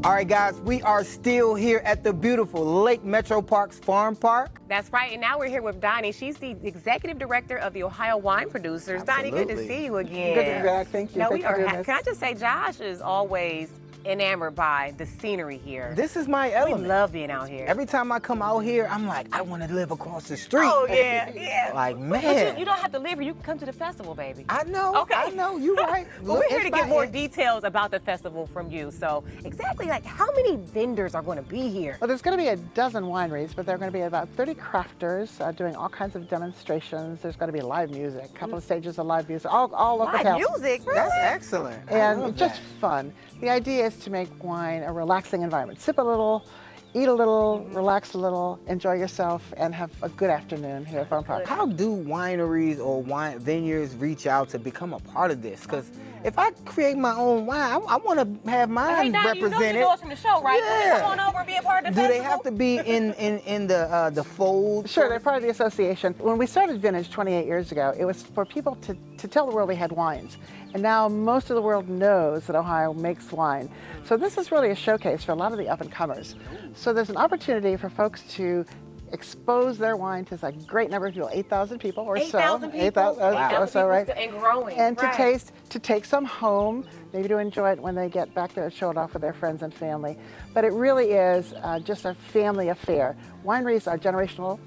All right, guys, we are still here at the beautiful Lake Metro Parks Farm Park. That's right, and now we're here with Donnie. She's the executive director of the Ohio Wine Producers. Absolutely. Donnie, good to see you again. Good to be back. Thank you. Now, Thank we are. you for doing this. Can I just say, Josh is always enamored by the scenery here. This is my element. We love being out here. Every time I come out here, I'm like, I want to live across the street. Oh, yeah, yeah. Like, But man. you don't have to live here. You can come to the festival, baby. I know. Okay. I know. You're right. Well, we're here to get more details. details about the festival from you. So, exactly, like, how many vendors are going to be here? Well, there's going to be a dozen wineries, but there are going to be about 30 crafters doing all kinds of demonstrations. There's going to be live music, a couple of stages of live music, all local Live talent. music? Really? That's excellent. I And love just that. fun. The idea is to make wine a relaxing environment. Sip a little, eat a little, relax a little, enjoy yourself, and have a good afternoon here at Farm Park. How do wineries or wine vineyards reach out to become a part of this? Because if I create my own wine, I want to have mine Hey, Donnie, you know represented. you know us from the show, right? Yeah. Come on over and be a part of the Do festival. they have to be in the fold? Sure, they're part of the association. When we started Vintage 28 years ago, it was for people to tell the world we had wines. And now most of the world knows that Ohio makes wine. So this is really a showcase for a lot of the up-and-comers. So there's an opportunity for folks to expose their wine to a great number of people, 8,000 people or so. 8,000 people? 8,000 Wow. or so, right? And growing. And right. to taste, to take some home, maybe to enjoy it when they get back there and show it off with their friends and family. But it really is just a family affair. Wineries are generational.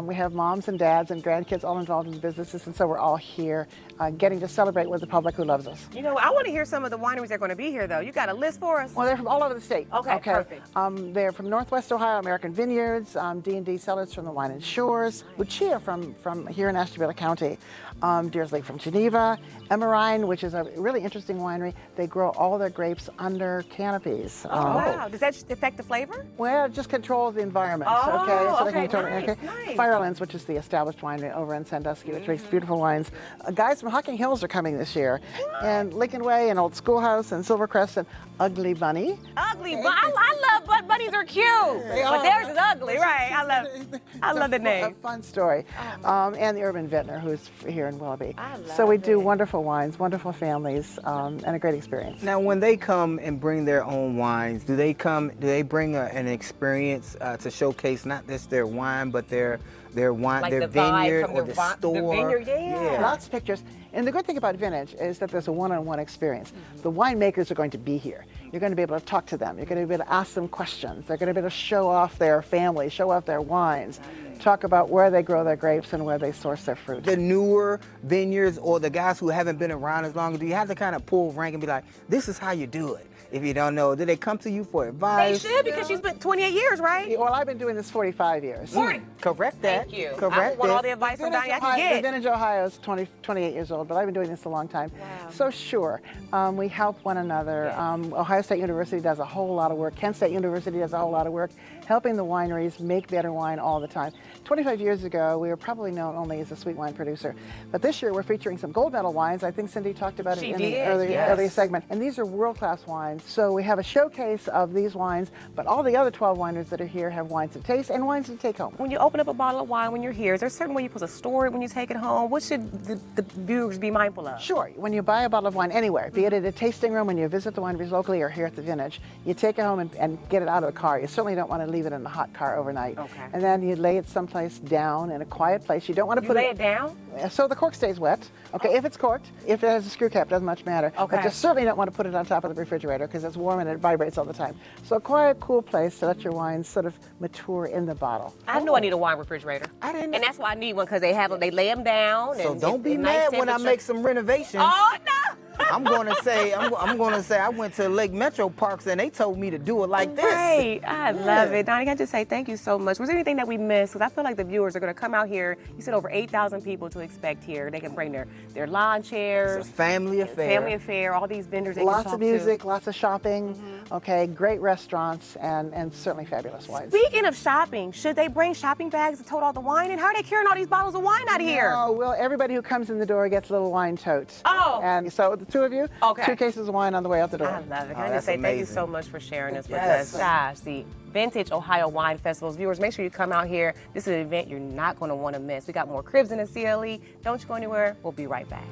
We have moms and dads and grandkids all involved in the businesses, and so we're all here getting to celebrate with the public who loves us. You know, I want to hear some of the wineries that are going to be here, though. You got a list for us? Well, they're from all over the state. Okay, perfect. They're from Northwest Ohio, American Vineyards, D&D Cellars from the Wine and Shores, Lucia from here in Ashtabula County, Deers Lake from Geneva, Emerine, which is a really interesting winery. They grow all their grapes under canopies. Wow. Does that affect the flavor? Well, it just controls the environment. Oh, So they okay, can control nice, it. nice. Firelands, which is the established winery over in Sandusky, which makes beautiful wines. Guys from Hocking Hills are coming this year, and Lincoln Way and Old Schoolhouse and Silvercrest and Ugly Bunny. Ugly, but I love bunnies are cute. But theirs is ugly, right? I love the name. A fun story. And the Urban Vintner, who's here in Willoughby. I love So we do it. wonderful wines, wonderful families, and a great experience. Now, when they come and bring their own wines, do they bring an experience to showcase not just their wine, but their wine, Like their the vibe vineyard from or the the store? the vineyard, yeah. Lots of pictures. And the good thing about Vintage is that there's a one-on-one experience. The winemakers are going to be here. You're going to be able to talk to them. You're going to be able to ask them questions. They're going to be able to show off their family, show off their wines, talk about where they grow their grapes and where they source their fruit. The newer vineyards or the guys who haven't been around as long, do you have to kind of pull rank and be like, this is how you do it? If you don't know, do they come to you for They advice? should, because she's been 28 years, right? Well, I've been doing this 45 years. 40. Correct that. Thank you. Correct I want all that. the advice from Vintage Donnie I Ohio- can The get. Vintage Ohio is 28 years old, but I've been doing this a long time. Wow. So sure, we help one another. Yes. Ohio State University does a whole lot of work. Kent State University does a whole lot of work, helping the wineries make better wine all the time. 25 years ago, we were probably known only as a sweet wine producer, but this year we're featuring some gold medal wines. I think Cindy talked about it She in did, the earlier yes. segment. And these are world-class wines. So we have a showcase of these wines, but all the other 12 wineries that are here have wines to taste and wines to take home. When you open up a bottle of wine when you're here, is there a certain way you're supposed to store it when you take it home? What should the viewers be mindful of? Sure, when you buy a bottle of wine anywhere, be it at a tasting room when you visit the wineries locally or here at the Vintage, you take it home and get it out of the car. You certainly don't want to leave it in the hot car overnight. Okay. And then you lay it someplace down in a quiet place. You don't want to You put lay it down? so the cork stays wet. Okay, if it's corked, if it has a screw cap, doesn't much matter. Okay. But you certainly don't want to put it on top of the refrigerator because it's warm and it vibrates all the time. So a quiet, cool place to let your wines sort of mature in the bottle. I know I need a wine refrigerator. I didn't. And that's why I need one, because they have them, they lay them down. So and don't it's be a nice mad when I temperature. make some renovations. Oh, no! I'm gonna say I went to Lake Metro Parks and they told me to do it like this. Right. I love Yeah. it. Donnie, can I just say thank you so much. Was there anything that we missed? Because I feel like the viewers are going to come out here. You said over 8,000 people to expect here. They can bring their lawn chairs. It's a family affair. Family affair, all these vendors they Lots can talk of music, to. lots of shopping, okay, great restaurants, and certainly fabulous wines. Speaking of shopping, should they bring shopping bags to tote all the wine in? How are they carrying all these bottles of wine out of here? Oh, well, everybody who comes in the door gets a little wine tote. Oh. And so the two of you, Okay. 2 cases of wine on the way out the door. I love it. Can Oh, I that's just say thank you amazing. so much for sharing this with Yes. us. Gosh, the Vintage Ohio Wine Festival's viewers, make sure you come out here. This is an event you're not going to want to miss. We got more cribs in the CLE. Don't you go anywhere. We'll be right back.